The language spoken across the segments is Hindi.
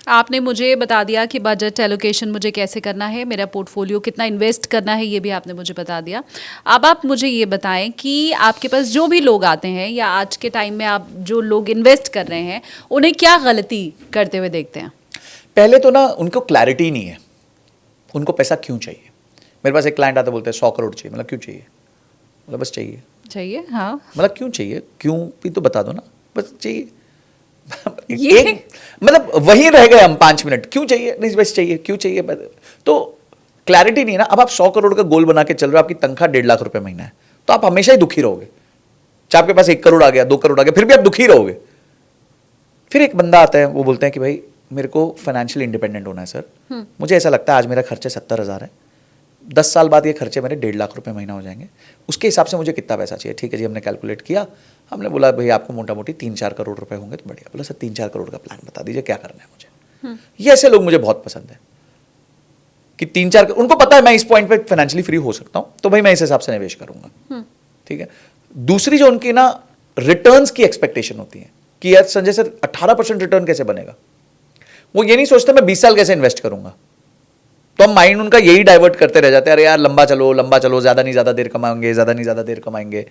आपने मुझे बता दिया कि बजट एलोकेशन मुझे कैसे करना है, मेरा पोर्टफोलियो कितना इन्वेस्ट करना है, ये भी आपने मुझे बता दिया। अब आप मुझे ये बताएं कि आपके पास जो भी लोग आते हैं या आज के टाइम में आप जो लोग इन्वेस्ट कर रहे हैं उन्हें क्या गलती करते हुए देखते हैं? पहले तो ना उनको क्लैरिटी नहीं है, उनको पैसा क्यों चाहिए। मेरे पास एक क्लाइंट आता बोलते हैं 100 करोड़ चाहिए। मतलब क्यों चाहिए? मतलब बस चाहिए। हाँ, मतलब क्यों चाहिए, क्यों भी तो बता दो ना, बस चाहिए। ये मतलब वहीं रह गए हम 5 मिनट, क्यों चाहिए, नहीं बस चाहिए, क्यों चाहिए। तो क्लैरिटी नहीं है ना। अब आप 100 करोड़ का गोल बना के चल रहे हो, आपकी तनख्वाह 1.5 लाख रुपए महीना है, तो आप हमेशा ही दुखी रहोगे। चाहे आपके पास 1 करोड़ आ गया, 2 करोड़ आ गया, फिर भी आप दुखी रहोगे। फिर एक बंदा आता है, वो बोलते हैं कि भाई मेरे को फाइनेंशियल इंडिपेंडेंट होना है सर। मुझे ऐसा लगता है आज मेरा खर्चे 70,000 है, 10 साल बाद ये खर्चे मेरे 1.5 लाख रुपए महीना हो जाएंगे, उसके हिसाब से मुझे कितना पैसा चाहिए। ठीक है जी, हमने कैलकुलेट किया, हमने बोला भाई आपको मोटा मोटी 3-4 करोड़ रुपए होंगे तो बढ़िया। बोला सर 3-4 करोड़ का प्लान बता दीजिए, क्या करना है मुझे। ये ऐसे लोग मुझे बहुत पसंद है कि 3-4, उनको पता है मैं इस पॉइंट पे फाइनेंशियली फ्री हो सकता हूं, तो भाई मैं इस हिसाब से निवेश करूंगा। ठीक है। दूसरी जो उनकी ना रिटर्न्स की एक्सपेक्टेशन होती है कि यार संजय सर 18% रिटर्न कैसे बनेगा। वो ये नहीं सोचते मैं 20 साल कैसे इन्वेस्ट करूंगा। तो हम माइंड उनका यही डाइवर्ट करते रह जाते हैं, अरे यार लंबा चलो, ज्यादा नहीं ज्यादा देर कमाएंगे, ज्यादा नहीं ज्यादा देर कमाएंगे।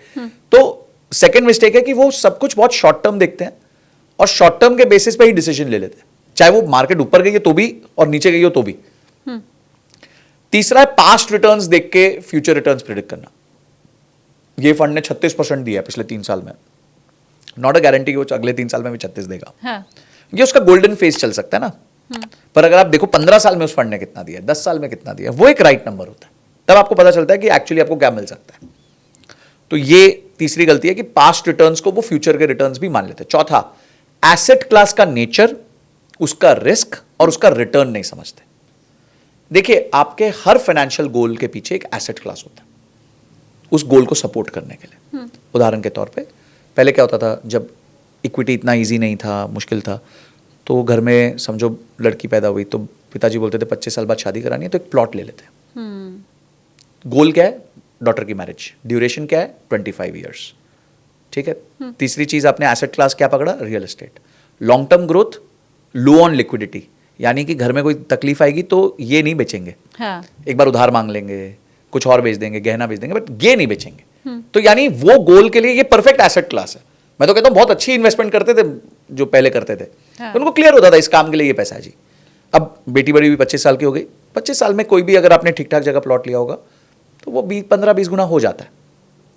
तो सेकंड मिस्टेक है कि वो सब कुछ बहुत शॉर्ट टर्म देखते हैं और शॉर्ट टर्म के बेसिस पे ही डिसीजन ले लेते हैं, चाहे वो मार्केट ऊपर गई हो तो भी और नीचे गई हो तो भी। तीसरा है पास्ट रिटर्न्स देख के फ्यूचर रिटर्न्स प्रिडिक्ट करना। ये फंड ने 36% दिया पिछले 3 साल में, नॉट अ गारंटी कि वो अगले 3 साल में भी 36 देगा। हाँ। ये उसका गोल्डन फेज चल सकता है ना। पर अगर आप देखो 15 साल में उस फंड ने कितना दिया, 10 साल में कितना दिया, वो एक राइट नंबर होता है। तब आपको पता चलता है कि एक्चुअली आपको क्या मिल सकता है। तो ये तीसरी गलती है कि पास्ट रिटर्न्स को वो फ्यूचर के रिटर्न्स भी मान लेते हैं। चौथा, एसेट क्लास का नेचर, उसका रिस्क और उसका रिटर्न नहीं समझते। देखिए आपके हर फाइनेंशियल गोल के पीछे एक एसेट क्लास होता है उस गोल को सपोर्ट करने के लिए। उदाहरण के तौर पे पहले क्या होता था, जब इक्विटी इतना इजी नहीं था, मुश्किल था, तो घर में समझो लड़की पैदा हुई तो पिताजी बोलते थे 25 साल बाद शादी करानी है, तो एक प्लॉट ले लेते हैं। गोल क्या है? डॉटर की मैरिज। ड्यूरेशन क्या है? 25 ईयर्स। ठीक है। तीसरी चीज आपने एसेट क्लास क्या पकड़ा? Real estate. Long term growth, low on liquidity, यानी कि घर में कोई तकलीफ आएगी तो ये नहीं बेचेंगे। हाँ। एक बार उधार मांग लेंगे, कुछ और बेच देंगे, गहना बेच देंगे, बट ये नहीं बेचेंगे। तो यानी वो गोल के लिए ये परफेक्ट एसेट क्लास है। मैं तो कहता हूं बहुत अच्छी इन्वेस्टमेंट करते थे जो पहले करते थे। हाँ। तो उनको क्लियर होता था इस काम के लिए ये पैसा है जी। अब बेटी बड़ी भी 25 साल की हो गई, 25 साल में कोई भी अगर आपने ठीक ठाक जगह प्लॉट लिया होगा तो वो 15-20 गुना हो जाता है।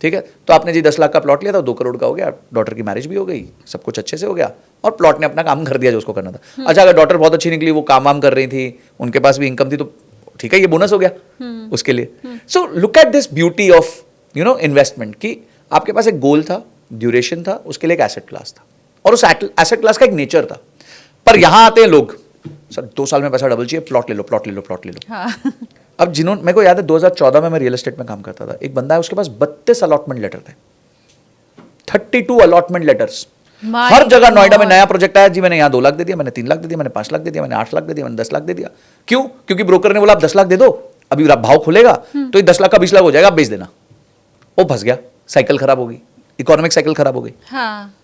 ठीक है। तो आपने जी 10 लाख का प्लॉट लिया था, 2 करोड़ का हो गया, डॉटर की मैरिज भी हो गई, सब कुछ अच्छे से हो गया और प्लॉट ने अपना काम कर दिया जो उसको करना था। अच्छा, अगर डॉटर बहुत अच्छी निकली, वो काम वाम कर रही थी, उनके पास भी इनकम थी, तो ठीक है, ये बोनस हो गया उसके लिए। So look at this beauty of investment कि आपके पास एक गोल था, ड्यूरेशन था, उसके लिए एक एसेट क्लास था और उस एसेट क्लास का एक नेचर था। पर यहां आते हैं लोग, सर 2 साल में पैसा डबल चाहिए, प्लॉट ले लो। हाँ। अब जिन्होंने, मेरे को याद है 2014 में मैं रियल एस्टेट में काम करता था, एक बंदा है उसके पास 32 अलॉटमेंट लेटर थे, 32 अलॉटमेंट लेटर्स। हर जगह नोएडा में नया प्रोजेक्ट आया जी, मैंने यहाँ 2 लाख दे दिया, मैंने 3 लाख दे दिया, मैंने 5 लाख दे दिया, मैंने 8 लाख दे दिया, मैंने 10 लाख दे दिया। क्यों? क्योंकि ब्रोकर ने बोला आप 10 लाख दे दो, अभी भाव खुलेगा तो ये 10 लाख का 20 लाख हो जाएगा, आप बेच देना। वो फंस गया, साइकिल खराब हो गई, इकोनॉमिक साइकिल खराब हो गई। हाँ।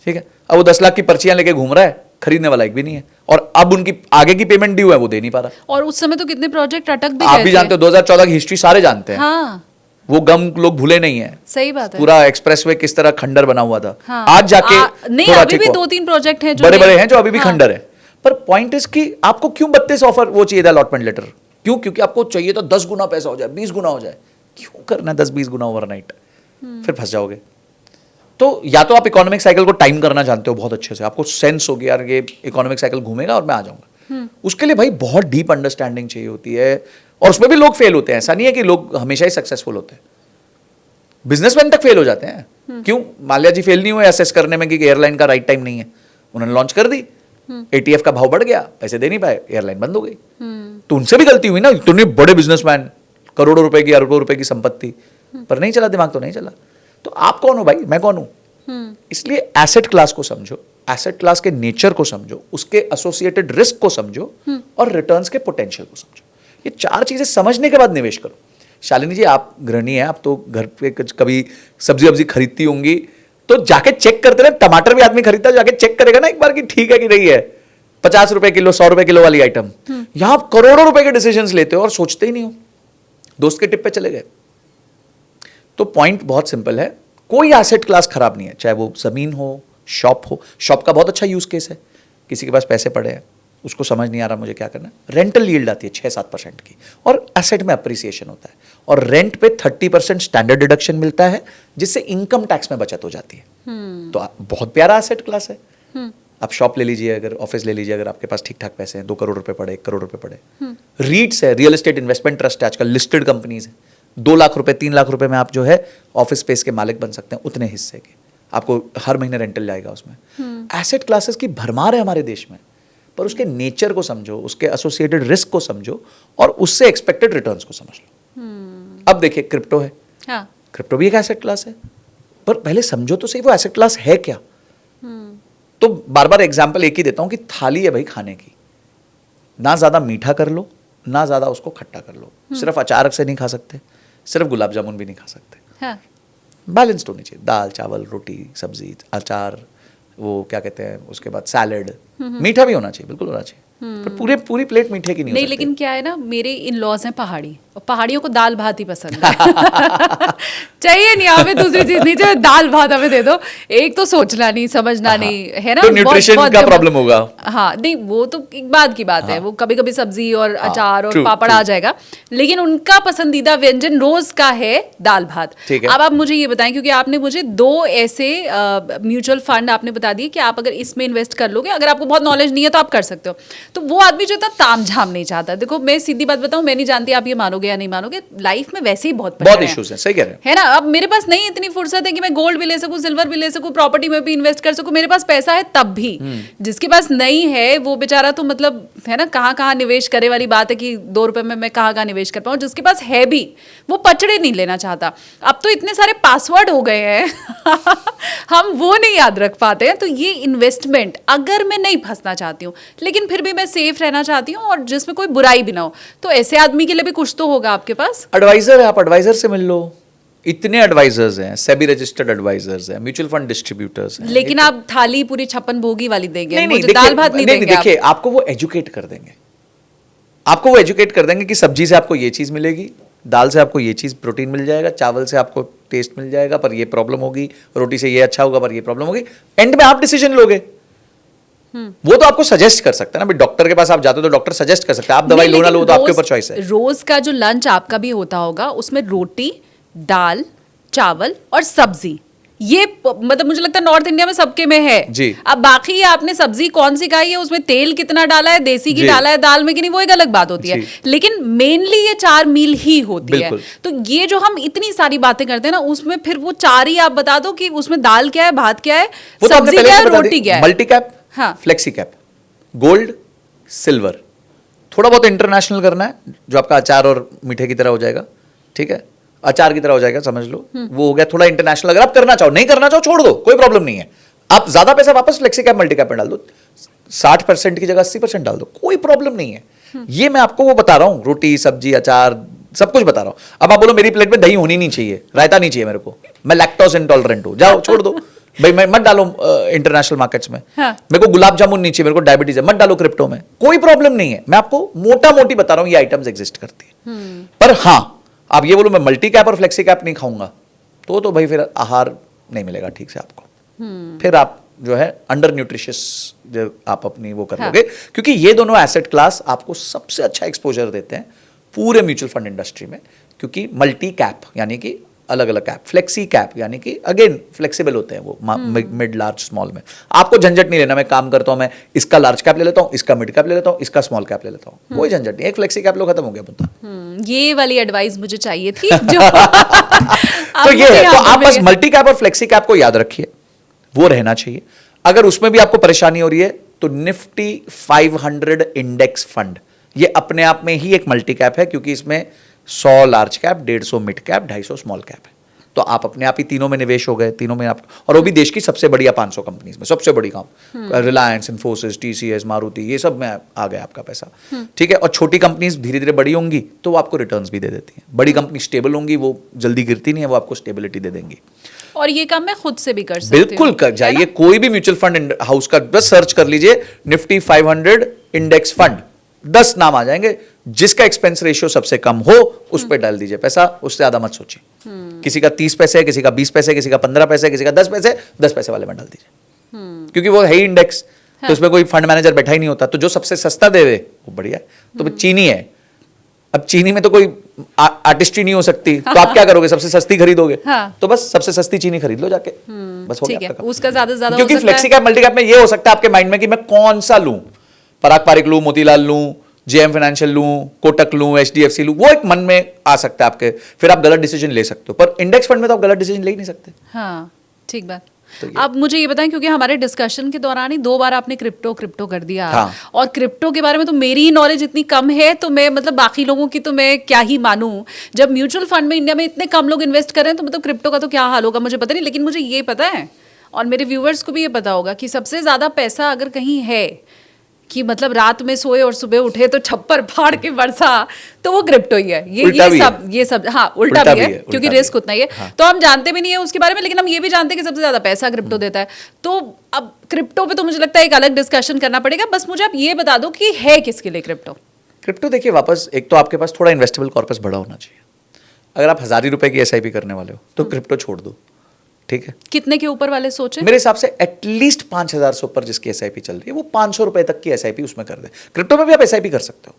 ठीक है। अब वो 10 लाख की पर्चियां लेके घूम रहा है, खरीदने वाला एक भी नहीं है, और अब उनकी आगे की पेमेंट ड्यू है, वो दे नहीं पा रहा। और उस समय तो कितने प्रोजेक्ट अटक भी आप भी जानते हो, 2014 की हिस्ट्री सारे जानते हैं। हाँ। वो गम लोग भूले नहीं है। सही बात है। पूरा एक्सप्रेसवे किस तरह खंडर बना हुआ था। हाँ। आज जाके नहीं, अभी भी 2-3 प्रोजेक्ट हैं जो बड़े हैं जो अभी भी खंडर है। पर पॉइंट इज कि आपको क्यों 32 ऑफर वो चाहिए था अलॉटमेंट लेटर? क्यों? क्योंकि आपको चाहिए था 10 गुना पैसा हो जाए, 20 गुना हो जाए। क्यों करना है 10-20 गुना ओवरनाइट? फिर फंस जाओगे। तो या तो आप इकोनॉमिक साइकिल को टाइम करना जानते हो बहुत अच्छे से, आपको सेंस होगी यार ये इकोनॉमिक साइकिल घूमेगा और मैं आ जाऊंगा। उसके लिए भाई बहुत डीप अंडरस्टैंडिंग चाहिए होती है, और उसमें भी लोग फेल होते हैं। ऐसा नहीं है कि लोग हमेशा ही सक्सेसफुल होते हैं, बिजनेसमैन तक फेल हो जाते हैं। क्यों? माल्या जी फेल नहीं हुए असेस करने में कि एयरलाइन का राइट टाइम नहीं है, उन्होंने लॉन्च कर दी, एटीएफ का भाव बढ़ गया, पैसे दे नहीं पाए, एयरलाइन बंद हो गई। तो उनसे भी गलती हुई ना, इतने बड़े बिजनेसमैन, करोड़ों रुपए की, अरबों रुपए की संपत्ति, पर नहीं चला दिमाग, तो नहीं चला। तो आप कौन हो भाई? मैं कौन हूं? इसलिए एसेट क्लास को समझो, एसेट क्लास के नेचर को समझो, उसके एसोसिएटेड रिस्क को समझो और रिटर्न्स के पोटेंशियल को समझो। ये 4 चीजें समझने के बाद निवेश करो। शालिनी जी, आप गृहिणी हैं, आप तो घर पे कभी सब्जी वब्जी खरीदती होंगी, तो जाके चेक करते रहे। टमाटर भी आदमी खरीदता है, जाके चेक करेगा ना एक बार कि ठीक है कि नहीं है, ₹50 किलो 100 किलो वाली आइटम, यहां आप करोड़ों रुपए के डिसीजंस लेते हो और सोचते ही नहीं हो, दोस्त के टिप पे चले गए। तो पॉइंट बहुत सिंपल है, कोई एसेट क्लास खराब नहीं है, चाहे वो जमीन हो, शॉप हो। शॉप का बहुत अच्छा यूज केस है, किसी के पास पैसे पड़े हैं, उसको समझ नहीं आ रहा मुझे क्या करना है, रेंटल यील्ड आती है 6-7% की, और एसेट में अप्रिसिएशन होता है, और रेंट पे 30% स्टैंडर्ड डिडक्शन मिलता है, जिससे इनकम टैक्स में बचत हो जाती है। तो बहुत प्यारा एसेट क्लास है। आप शॉप ले लीजिए, अगर ऑफिस ले लीजिए, अगर आपके पास ठीक ठाक पैसे हैं, 2 करोड़ रुपए पड़े, 1 करोड़ रुपए पड़े। रीट्स है, रियल एस्टेट इन्वेस्टमेंट ट्रस्ट है, आजकल लिस्टेड कंपनीज है, 2 लाख रुपए 3 लाख रुपए में आप जो है ऑफिस स्पेस के मालिक बन सकते हैं, उतने हिस्से के आपको हर महीने रेंटल जाएगा उसमें। एसेट क्लासेस की भरमार है हमारे देश में, पर उसके नेचर को समझो, उसके एसोसिएटेड रिस्क को समझो, और उससे एक्सपेक्टेड रिटर्न्स को समझ लो। अब देखिए क्रिप्टो है, हाँ। क्रिप्टो भी एक एसेट क्लास है, पर पहले समझो तो सही वो एसेट क्लास है क्या। तो बार बार एग्जाम्पल एक ही देता हूं कि थाली है भाई खाने की, ना ज्यादा मीठा कर लो, ना ज्यादा उसको खट्टा कर लो, सिर्फ अचार से नहीं खा सकते, सिर्फ गुलाब जामुन भी नहीं खा सकते, हाँ। बैलेंस्ड होनी चाहिए, दाल चावल रोटी सब्जी अचार, वो क्या कहते हैं उसके बाद सैलेड, मीठा भी होना चाहिए, बिल्कुल होना चाहिए, पर पूरी प्लेट मीठे की नहीं हो नहीं, सकती। लेकिन क्या है ना, मेरे इन लॉज हैं पहाड़ी, और पहाड़ियों को दाल भात ही पसंद है। चाहिए नहीं हमें दूसरी चीज, नहीं चाहिए, दाल भात हमें दे दो। एक तो सोचना नहीं, समझना नहीं, है ना, तो न्यूट्रिशन का प्रॉब्लम होगा। हाँ, नहीं वो तो एक बाद की बात है, वो कभी कभी सब्जी और अचार और true, पापड़ आ जाएगा, लेकिन उनका पसंदीदा व्यंजन रोज का है दाल भात। ठीक है। अब आप मुझे ये बताएं, क्योंकि आपने मुझे 2 ऐसे म्यूचुअल फंड आपने बता दिए कि आप अगर इसमें इन्वेस्ट कर लोगे, अगर आपको बहुत नॉलेज नहीं है तो आप कर सकते हो। तो वो आदमी जो इतना तामझाम नहीं चाहता, देखो मैं सीधी बात बताऊं, मैं नहीं जानती आप ये मानोगे या नहीं मानोगे, लाइफ में वैसे ही बहुत इश्यूज हैं, सही कह रहे हैं, है ना। अब मेरे पास नहीं इतनी फुर्सत है कि मैं गोल्ड भी ले सकूं, सिल्वर भी ले सकूं, प्रॉपर्टी में भी इन्वेस्ट कर सकूं, मेरे पास पैसा है तब भी। जिसके पास नहीं है वो बेचारा तो मतलब है ना, कहाँ निवेश करे वाली बात है कि 2 रुपए में मैं कहाँ निवेश कर पाऊं। जिसके पास है भी वो पचड़े नहीं लेना चाहता। अब तो इतने सारे पासवर्ड हो गए हैं हम वो नहीं याद रख पाते हैं। तो ये इन्वेस्टमेंट अगर मैं नहीं फंसना चाहती हूँ, लेकिन फिर भी मैं सेफ रहना चाहती हूँ और जिसमें कोई बुराई भी ना हो, तो ऐसे आदमी के लिए भी कुछ तो होगा आपके पास। एडवाइजर है, आप एडवाइजर से मिल लो, इतने एडवाइजर्स हैं, सेबी रजिस्टर्ड एडवाइजर्स हैं, म्यूचुअल फंड डिस्ट्रीब्यूटर्स हैं। लेकिन आप थाली पूरी 56 भोगी वाली देंगे, नहीं, मुझे दाल भात नहीं देंगे। देखिए आपको वो एजुकेट कर देंगे, आपको वो एजुकेट कर देंगे कि सब्जी से आपको ये चीज मिलेगी, दाल से आपको ये चीज प्रोटीन मिल जाएगा, चावल से आपको टेस्ट मिल जाएगा पर ये प्रॉब्लम होगी, रोटी से ये अच्छा होगा पर ये प्रॉब्लम होगी। एंड में आप डिसीजन लोगे। वो तो आपको सजेस्ट कर सकता है ना, डॉक्टर के पास आप जाते हो तो डॉक्टर सजेस्ट कर सकता है, आप दवाई लो ना लो तो आपके ऊपर चॉइस है। रोज का जो लंच आपका भी होता होगा, उसमें रोटी, दाल, चावल और सब्जी, ये मतलब मुझे लगता है नॉर्थ इंडिया में सबके में है जी। अब बाकी आपने सब्जी कौन सी खाई है, उसमें तेल कितना डाला है, देसी घी डाला है दाल में कि नहीं, वो एक अलग बात होती है, लेकिन मेनली ये 4 मील ही होती है। तो ये जो हम इतनी सारी बातें करते हैं ना, उसमें फिर वो 4 ही आप बता दो कि उसमें दाल क्या है, भात क्या है, सब्जी क्या है, रोटी क्या है। Multi cap, flexi cap, gold, silver, थोड़ा बहुत इंटरनेशनल करना है जो आपका अचार और मीठे की तरह हो जाएगा, ठीक है, अचार की तरह हो जाएगा समझ लो, वो हो गया थोड़ा इंटरनेशनल। अगर आप करना चाहो, नहीं करना चाहो छोड़ दो, कोई प्रॉब्लम नहीं है। आप ज्यादा पैसा वापस फ्लेक्सी कैप मल्टी कैप में डाल दो, 60% की जगह 80% डाल दो, कोई प्रॉब्लम नहीं है। ये मैं आपको वो बता रहा हूं, रोटी सब्जी अचार सब कुछ बता रहा हूं। अब आप बोलो मेरी प्लेट में दही होनी नहीं चाहिए, रायता नहीं चाहिए मेरे को, मैं लैक्टोज इंटॉलरेंट हूं, जाओ छोड़ दो भाई, मैं मत डालो इंटरनेशनल मार्केट्स में। मेरे को गुलाब जामुन नहीं चाहिए, मेरे को डायबिटीज है, मत डालो क्रिप्टो में, कोई प्रॉब्लम नहीं है। मैं आपको मोटा मोटी बता रहा हूं ये आइटम्स एग्जिस्ट करती है। पर हाँ, आप ये बोलो मैं मल्टी कैप और फ्लेक्सी कैप नहीं खाऊंगा, तो भाई फिर आहार नहीं मिलेगा ठीक से आपको, फिर आप जो है अंडर न्यूट्रिशियस जो आप अपनी वो कर लोगे। क्योंकि ये दोनों एसेट क्लास आपको सबसे अच्छा एक्सपोजर देते हैं पूरे म्यूचुअल फंड इंडस्ट्री में। क्योंकि मल्टी कैप यानी कि अलग अलग कैप, फ्लेक्सी कैप यानी कि अगेन फ्लेक्सिबल होते हैं वो, मिड लार्ज स्मॉल में आपको झंझट नहीं लेना। मैं काम करता हूं, मैं इसका लार्ज कैप ले लेता हूं, इसका मिड कैप ले लेता हूं, इसका स्मॉल कैप ले लेता हूं, कोई झंझट नहीं, एक फ्लेक्सी कैप लो, खत्म हो गया मुद्दा। ये वाली एडवाइस मुझे चाहिए थी जो तो ये है, तो आप बस मल्टी कैप और फ्लेक्सी कैप को याद रखिए, वो रहना चाहिए। अगर उसमें भी आपको परेशानी हो रही है तो निफ्टी 500 इंडेक्स फंड ये अपने आप में ही एक मल्टी कैप है, क्योंकि इसमें 100 large cap, 150 mid cap, 250 small cap है। तो आप अपने आप ही तीनों में निवेश हो गए, तीनों में आप, और वो भी देश की सबसे बढ़िया 500 कंपनीज में, सबसे बड़ी रिलायंस, इन्फोसिस, TCS, मारुति, ये सब में आ गया आपका पैसा। ठीक है, और छोटी कंपनीज धीरे धीरे बड़ी होंगी तो वो आपको रिटर्न्स भी दे देती हैं। बड़ी कंपनी स्टेबल होंगी, वो जल्दी गिरती नहीं है, वो आपको स्टेबिलिटी दे देंगी। और ये काम मैं खुद से भी कर सकती हूँ। बिल्कुल कर जाइए, कोई भी म्यूचुअल फंड हाउस का बस सर्च कर लीजिए, निफ्टी 500 इंडेक्स फंड, 10 नाम आ जाएंगे। जिसका एक्सपेंस रेशियो सबसे कम हो उस पर डाल दीजिए पैसा, उससे ज्यादा मत सोचिए। किसी का 30 पैसे है, किसी का 20 पैसे, किसी का 15 पैसे, किसी का 10 पैसे, 10 पैसे वाले में डाल दीजिए, क्योंकि वो है ही इंडेक्स। तो उसमें कोई फंड मैनेजर बैठा ही नहीं होता, तो जो सबसे सस्ता दे दे वो बढ़िया है। तो चीनी है, अब चीनी में तो कोई आर्टिस्ट ही नहीं हो सकती, तो आप क्या करोगे, सबसे सस्ती खरीदोगे। हाँ। तो बस सबसे सस्ती चीनी खरीद लो जाके, बस हो ठीक गया है, आपका काम। उसका ज्यादा से ज्यादा क्योंकि हो सकता है। फ्लेक्सी कैप, मल्टी कैप में ये हो सकता है आपके माइंड में कि मैं कौन सा लूं, पराग पारिक लूं, मोतीलाल लूं, JM फाइनेंशियल लूं, कोटक लूं, HDFC लूं, वो एक मन में आ सकता है आपके, फिर आप गलत डिसीजन ले सकते हो। पर इंडेक्स फंड में तो आप गलत डिसीजन ले ही नहीं सकते। हाँ, ठीक बात। तो ये- अब मुझे ये बताएं, क्योंकि हमारे डिस्कशन के दौरान ही 2 बार आपने क्रिप्टो कर दिया। हाँ। और क्रिप्टो के बारे में तो मेरी नॉलेज इतनी कम है, तो मैं मतलब बाकी लोगों की तो मैं क्या ही मानूं। जब म्यूचुअल फंड में इंडिया में इतने कम लोग इन्वेस्ट कर रहे हैं, तो मतलब क्रिप्टो का तो क्या हाल होगा मुझे पता नहीं। लेकिन मुझे ये पता है, और मेरे व्यूअर्स को भी ये पता होगा, कि सबसे ज्यादा पैसा अगर कहीं है कि मतलब रात में सोए और सुबह उठे तो छप्पर फाड़ के बरसा, तो वो क्रिप्टो ही है। उल्टा भी ये सब हाँ उल्टा भी है, क्योंकि उल्टा रिस्क भी है। उतना ही है। हाँ। तो हम जानते भी नहीं है उसके बारे में, लेकिन हम ये भी जानते हैं कि सबसे ज्यादा पैसा क्रिप्टो देता है। तो अब क्रिप्टो पे तो मुझे लगता है एक अलग डिस्कशन करना पड़ेगा। बस मुझे आप ये बता दो कि है किसके लिए क्रिप्टो। क्रिप्टो देखिए, वापस एक तो आपके पास थोड़ा इन्वेस्टेबल कॉर्पस बड़ा होना चाहिए। अगर आप 1000 रुपए की SIP करने वाले हो तो क्रिप्टो छोड़ दो, ठीक है। कितने के ऊपर वाले सोचे? मेरे हिसाब से एटलीस्ट 5000 से ऊपर जिसकी SIP चल रही है, वो 500 रुपए तक की SIP उसमें कर दे। क्रिप्टो में भी आप SIP कर सकते हो।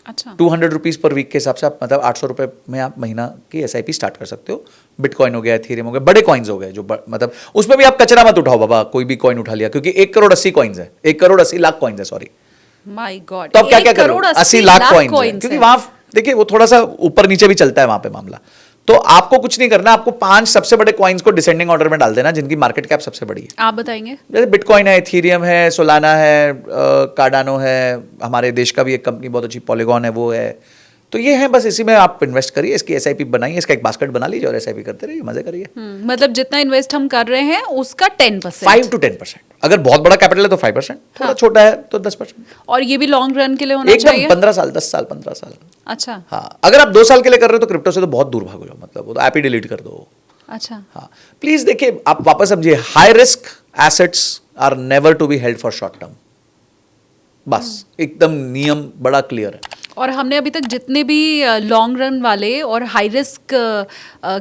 अच्छा, 200 रुपीज पर वीक के हिसाब से आप, मतलब 800 रुपए में आप महीना की SIP स्टार्ट कर सकते हो। बिटकॉइन हो गया, एथेरियम हो गया, बड़े कॉइन्स हो गए जो मतलब उसमें भी आप कचरा मत उठाओ बाबा, कोई भी कॉइन उठा लिया, क्योंकि 1 करोड़ 80 कॉइन्स है, 1 करोड़ 80 लाख कॉइन्स है, सॉरी। My God. तो आप क्या क्या करोगे, 80 लाख कॉइन्स, क्योंकि वहां देखिए वो थोड़ा सा ऊपर नीचे भी चलता है वहां पे मामला। तो आपको कुछ नहीं करना, आपको 5 सबसे बड़े कॉइन्स को डिसेंडिंग ऑर्डर में डाल देना जिनकी मार्केट कैप सबसे बड़ी है। आप बताएंगे। जैसे बिटकॉइन है, इथेरियम है, सोलाना है, कार्डानो है, हमारे देश का भी एक कंपनी बहुत अच्छी पॉलीगॉन है, वो है। तो ये है, बस इसी में आप इन्वेस्ट करिए, इसकी SIP बनाइए, इसका एक बास्केट बना लीजिए और SIP करते रहिए, मजे करिए। मतलब जितना इन्वेस्ट हम कर रहे हैं उसका 10%। 5 to 10%। अगर बहुत बड़ा कैपिटल है तो 5%, थोड़ा छोटा है तो 10%। और ये भी लॉन्ग रन के लिए होना एकदम चाहिए। 15 साल, 10 साल, 15 साल। अच्छा हाँ, अगर आप 2 साल के लिए कर रहे हो तो क्रिप्टो से तो बहुत दूर भागो, मतलब वो तो ऐप ही डिलीट कर दो। अच्छा। हाँ, प्लीज देखिए, आप वापस समझिए, high risk assets are never to be held for short term. बस एकदम नियम बड़ा क्लियर है। और हमने अभी तक जितने भी लॉन्ग रन वाले और हाई रिस्क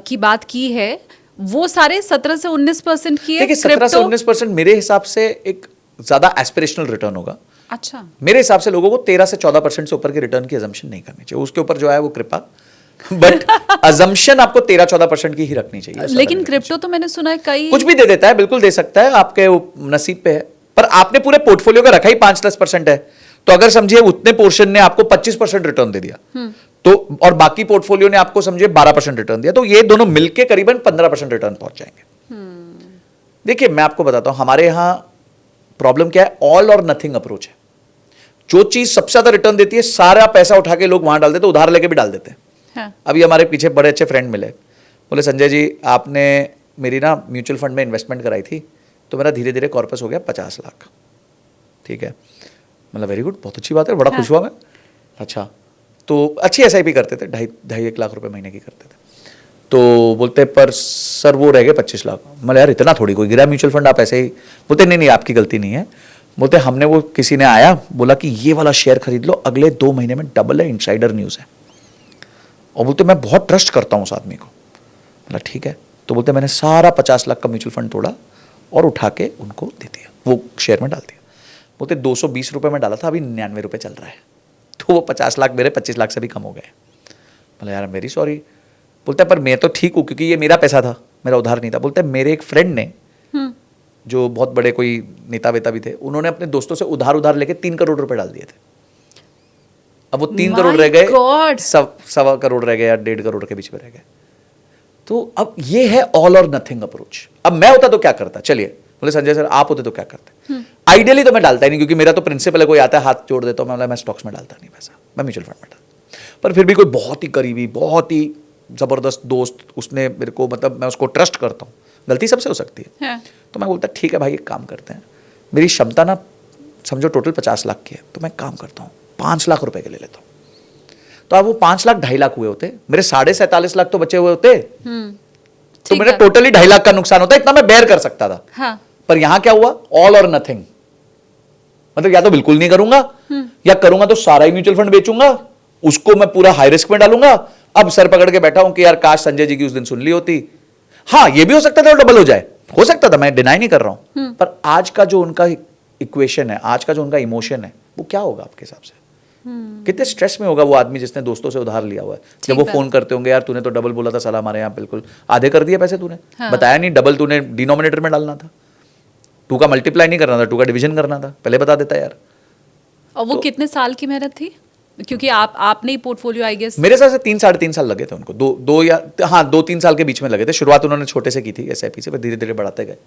की बात की है, वो सारे 17 से 19% की है। देखिए 17 से 19% मेरे हिसाब से एक ज्यादा एस्पिरेशनल रिटर्न होगा। अच्छा, मेरे हिसाब से लोगों को 13 से 14% से ऊपर के रिटर्न की अजम्पशन नहीं करनी चाहिए, उसके ऊपर जो है वो कृपा, बट अजम्पशन आपको 13-14% की ही रखनी चाहिए। लेकिन क्रिप्टो तो मैंने सुना है कई कुछ भी दे देता है, बिल्कुल दे सकता है, आपके नसीब पे है। पर आपने पूरे पोर्टफोलियो का रखा ही 5-10% है, तो अगर समझिए उतने पोर्शन ने आपको 25% रिटर्न दे दिया, तो और बाकी पोर्टफोलियो ने आपको समझिए 12% रिटर्न दिया, तो ये दोनों मिलके करीबन 15% रिटर्न पहुंच जाएंगे। देखिए मैं आपको बताता हूं, हमारे यहां प्रॉब्लम क्या है, ऑल और नथिंग अप्रोच है। जो चीज सबसे ज्यादा रिटर्न देती है, सारा पैसा उठा के लोग वहां डाल देते, उधार लेके भी डाल देते हैं। हाँ। अभी हमारे पीछे बड़े अच्छे फ्रेंड मिले, बोले संजय जी आपने मेरी ना म्यूचुअल फंड में इन्वेस्टमेंट कराई थी, तो मेरा धीरे धीरे कॉर्पस हो गया 50 लाख। ठीक है, मतलब वेरी गुड, बहुत अच्छी बात है, बड़ा खुश हुआ मैं। अच्छा, तो अच्छी SIP करते थे, 2.5-1 लाख रुपए महीने की करते थे। तो बोलते पर सर वो रह गए 25 लाख। मतलब यार इतना थोड़ी कोई गिरा म्यूचुअल फंड, आप ऐसे ही। बोलते नहीं नहीं आपकी गलती नहीं है। बोलते हमने वो किसी ने आया बोला कि ये वाला शेयर खरीद लो, अगले 2 महीने में डबल है, इनसाइडर न्यूज़ है। और बोलते मैं बहुत ट्रस्ट करता हूँ उस आदमी को। मतलब ठीक है, तो बोलते मैंने सारा 50 लाख का म्यूचुअल फंड तोड़ा और उठा के उनको दे दिया, वो शेयर में डाल दिया। बोलते 220 रुपये में डाला था, अभी 99 रुपये चल रहा है। तो वो 50 लाख मेरे 25 लाख से भी कम हो गए। बोला यार वेरी सॉरी। बोलता है पर मैं तो ठीक हूँ क्योंकि ये मेरा पैसा था, मेरा उधार नहीं था। बोलते मेरे एक फ्रेंड ने, जो बहुत बड़े कोई नेता वेता भी थे, उन्होंने अपने दोस्तों से उधार लेके 3 करोड़ रुपए डाल दिए थे। अब वो 3 करोड़ रह गए, 1.25 करोड़ रह गए या 1.5 करोड़ के बीच में रह गए। तो अब ये है ऑल और नथिंग अप्रोच। अब मैं होता तो क्या करता, चलिए बोले संजय सर आप होते तो क्या करते। आइडियली तो मैं डालता ही नहीं, क्योंकि मेरा तो प्रिंसिपल है, कोई आता है हाथ जोड़ देता हूं, मैं स्टॉक्स में डालता नहीं पैसा, मैं म्यूचुअल फंड में डालता। पर फिर भी कोई बहुत ही करीबी, बहुत ही ज़बरदस्त दोस्त, उसने मेरे को, मतलब मैं उसको ट्रस्ट करता हूँ, गलती सबसे हो सकती है। हाँ। तो मैं बोलता ठीक है भाई, एक काम करते हैं, मेरी क्षमता ना समझो टोटल 50 लाख की है, तो मैं काम करता हूँ 5 लाख रुपए के ले लेता हूँ। तो अब वो 5 लाख 2.5 लाख हुए होते, मेरे 47.5 लाख तो बचे हुए होते, तो मेरा टोटली 2.5 लाख का नुकसान होता, इतना मैं बेयर कर सकता था। हाँ। पर यहां क्या हुआ, ऑल और नथिंग, मतलब या तो बिल्कुल नहीं करूंगा, या करूंगा तो सारा ही म्यूचुअल फंड बेचूंगा, उसको मैं पूरा हाई रिस्क में डालूंगा। अब सर पकड़ के बैठा हूं कि यार काश संजय जी की उस दिन सुन ली होती। हाँ, ये भी हो सकता था डबल हो जाए, हो सकता था, मैं डिनाई नहीं कर रहा हूं, पर आज का जो उनका इक्वेशन है, आज का जो उनका इमोशन है, वो क्या होगा आपके हिसाब से? कितने स्ट्रेस में होगा वो आदमी जिसने दोस्तों से उधार लिया हुआ है, जब वो फोन करते होंगे, यार तूने तो डबल बोला था, साला हमारे यहाँ बिल्कुल आधे कर दिए पैसे तूने। हाँ। बताया नहीं, डबल तूने डिनोमिनेटर में डालना था, 2 का मल्टीप्लाई नहीं करना था, 2 का डिवीजन करना था, पहले बता देता यार। और वो कितने साल की मेहनत थी, क्योंकि आपने ही पोर्टफोलियो आई गेस, मेरे हिसाब से 3-3.5 साल लगे थे उनको, 2-3 साल के बीच में लगे थे। शुरुआत उन्होंने छोटे से की थी एसआईपी से, फिर धीरे धीरे बढ़ाते गए,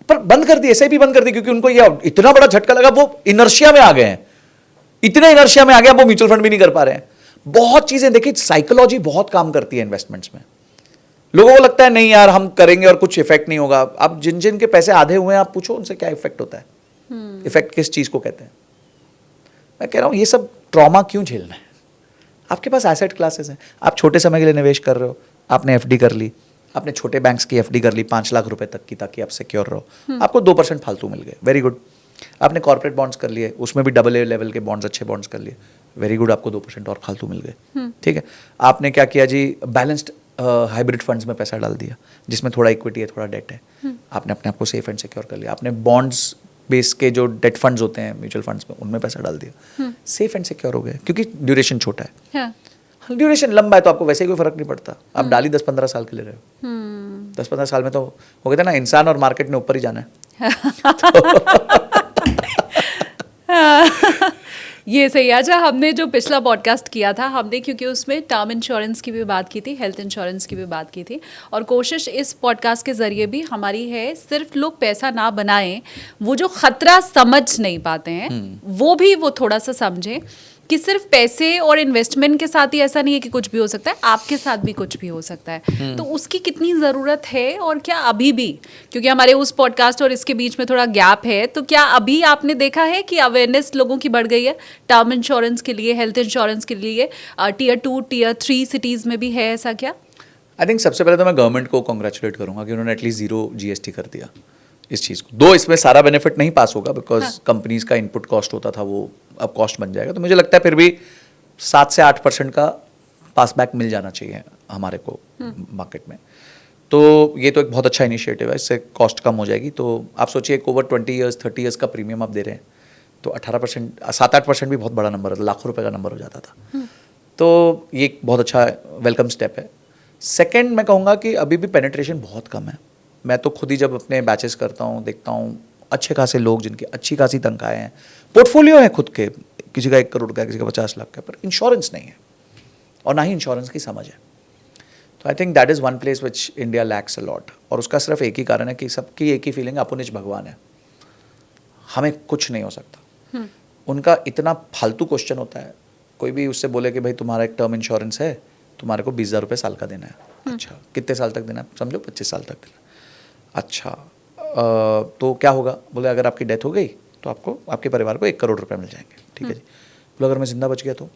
पर बंद कर दी, एसआईपी बंद कर दी, क्योंकि उनको ये इतना बड़ा झटका लगा, वो इनर्शिया में आ गए हैं, इतने इनर्शिया में आ गया, वो म्यूचुअल फंड भी नहीं कर पा रहे हैं। बहुत चीजें देखिए, साइकोलॉजी बहुत काम करती है इन्वेस्टमेंट्स में। लोगों को लगता है नहीं यार हम करेंगे और कुछ इफेक्ट नहीं होगा। अब जिन जिन के पैसे आधे हुए हैं, आप पूछो उनसे क्या इफेक्ट होता है, इफेक्ट किस चीज को कहते हैं। मैं कह रहा हूं ये सब ट्रॉमा क्यों झेलना है? आपके पास एसेट क्लासेस हैं, आप छोटे समय के लिए निवेश कर रहे हो, आपने एफडी कर ली, आपने छोटे बैंक्स की एफडी कर ली 5 लाख रुपए तक की, ताकि आप सिक्योर रहो, आपको 2% फालतू मिल गए, वेरी गुड। आपने कॉर्पोरेट बॉन्ड्स कर लिए, उसमें भी AA लेवल के बॉन्ड्स, अच्छे बॉन्ड्स कर लिए, वेरी गुड, आपको 2% और फालतू मिल गए, ठीक है। आपने क्या किया जी, बैलेंस्ड हाइब्रिड फंड्स में पैसा डाल दिया, जिसमें थोड़ा इक्विटी है, थोड़ा डेट है, आपने अपने आप को सेफ एंड सिक्योर कर लिया। आपने बॉन्ड्स बेस के जो डेट फंड्स होते हैं म्यूचुअल फंड्स में, उनमें पैसा डाल दिया, सेफ एंड सिक्योर हो गए, क्योंकि ड्यूरेशन छोटा है। हाँ, ड्यूरेशन लंबा है तो आपको वैसे ही कोई फर्क नहीं पड़ता, आप डाली 10-15 साल के ले रहे हो, 10-15 साल में तो हो गया था ना, इंसान और मार्केट ने ऊपर ही जाना है। ये सही। अच्छा, हमने जो पिछला पॉडकास्ट किया था, हमने क्योंकि उसमें टर्म इंश्योरेंस की भी बात की थी, हेल्थ इंश्योरेंस की भी बात की थी, और कोशिश इस पॉडकास्ट के ज़रिए भी हमारी है, सिर्फ लोग पैसा ना बनाएं, वो जो खतरा समझ नहीं पाते हैं वो भी वो थोड़ा सा समझें कि सिर्फ पैसे और इन्वेस्टमेंट के साथ ही ऐसा नहीं है कि कुछ भी हो सकता है, आपके साथ भी कुछ भी हो सकता है। तो उसकी कितनी ज़रूरत है, और क्या अभी भी, क्योंकि हमारे उस पॉडकास्ट और इसके बीच में थोड़ा गैप है, तो क्या अभी आपने देखा है कि अवेयरनेस लोगों की बढ़ गई है टर्म इंश्योरेंस के लिए, हेल्थ इंश्योरेंस के लिए, Tier 2 Tier 3 सिटीज़ में भी है ऐसा क्या? आई थिंक सबसे पहले तो मैं गवर्नमेंट को कॉन्ग्रेचुलेट करूंगा कि उन्होंने एटलीस्ट 0 GST कर दिया इस चीज़ को। दो इसमें सारा बेनिफिट नहीं पास होगा, बिकॉज कंपनीज का इनपुट कॉस्ट होता था, वो अब कॉस्ट बन जाएगा। तो मुझे लगता है फिर भी 7 से 8% का पासबैक मिल जाना चाहिए हमारे को मार्केट में। तो ये तो एक बहुत अच्छा इनिशिएटिव है, इससे कॉस्ट कम हो जाएगी। तो आप सोचिए एक ओवर 20 ईयर्स 30 ईयर्स का प्रीमियम आप दे रहे हैं, तो 18%, 7-8% भी बहुत बड़ा नंबर है, लाखों रुपए का नंबर हो जाता था। तो ये एक बहुत अच्छा वेलकम स्टेप है। सेकेंड, मैं कहूँगा कि अभी भी पेनिट्रेशन बहुत कम है। मैं तो खुद ही जब अपने बैचेस करता हूँ, देखता हूँ अच्छे खासे लोग जिनकी अच्छी खासी तनख्वाहें हैं, पोर्टफोलियो है खुद के, किसी का 1 करोड़ का, किसी का 50 लाख का, पर इंश्योरेंस नहीं है और ना ही इंश्योरेंस की समझ है। तो I think that is one place which India lakhs a lot. और उसका सिर्फ एक ही कारण है कि सबकी एक ही फीलिंग, अपुनिज भगवान है, हमें कुछ नहीं हो सकता। उनका इतना फालतू क्वेश्चन होता है, कोई भी उससे बोले कि भाई तुम्हारा एक टर्म इंश्योरेंस है, तुम्हारे को 20,000 रुपये साल का देना है। अच्छा, कितने साल तक देना है? समझो 25 साल तक देना। अच्छा, तो क्या होगा? बोले अगर आपकी डेथ हो गई तो आपको, आपके परिवार को 1 करोड़ रुपए मिल जाएंगे। ठीक है जी। बोले अगर मैं जिंदा बच गया तो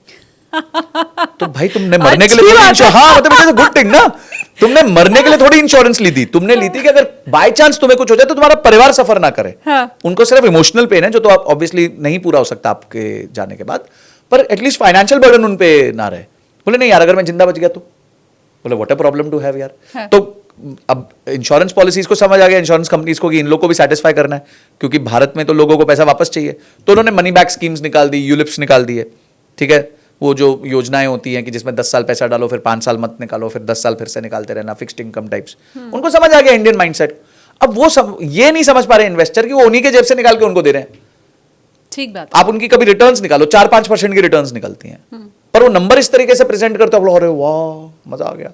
भाई तुमने मरने के लिए हाँ, मतलब गुड थिंग ना, तुमने मरने के लिए थोड़ी इंश्योरेंस ली थी, तुमने ली थी कि अगर बाय चांस तुम्हें कुछ हो जाए तो तुम्हारा परिवार सफर ना करे। उनको सिर्फ इमोशनल पेन है, जो तो आप ऑब्वियसली नहीं पूरा हो सकता आपके जाने के बाद, पर एटलीस्ट फाइनेंशियल बर्डन उन पे ना रहे। बोले नहीं यार, अगर मैं जिंदा बच गया तो, बोले what a problem to have यार। तो अब इंश्योरेंस पॉलिसीज को समझ आ गया इंश्योरेंस कंपनीज को कि इन लोगों को भी सेटिस्फाई करना है, क्योंकि भारत में तो लोगों को पैसा वापस चाहिए। तो उन्होंने मनी बैक स्कीम्स निकाल दी, यूलिप्स निकाल दिए। ठीक है, वो जो योजनाएं होती हैं कि जिसमें 10 साल पैसा डालो, फिर 5 साल मत निकालो, फिर 10 साल फिर से निकालते रहना, फिक्स्ड इनकम टाइप्स। उनको समझ आ गया इंडियन माइंडसेट। अब वो ये नहीं समझ पा रहे इन्वेस्टर कि वो उन्हीं के जेब से निकाल के उनको दे रहे हैं। ठीक बात। आप उनकी कभी रिटर्न्स निकालो, 4-5% की रिटर्न्स निकलती हैं, पर वो नंबर इस तरीके से प्रेजेंट करते हो, अरे वाह मजा आ गया,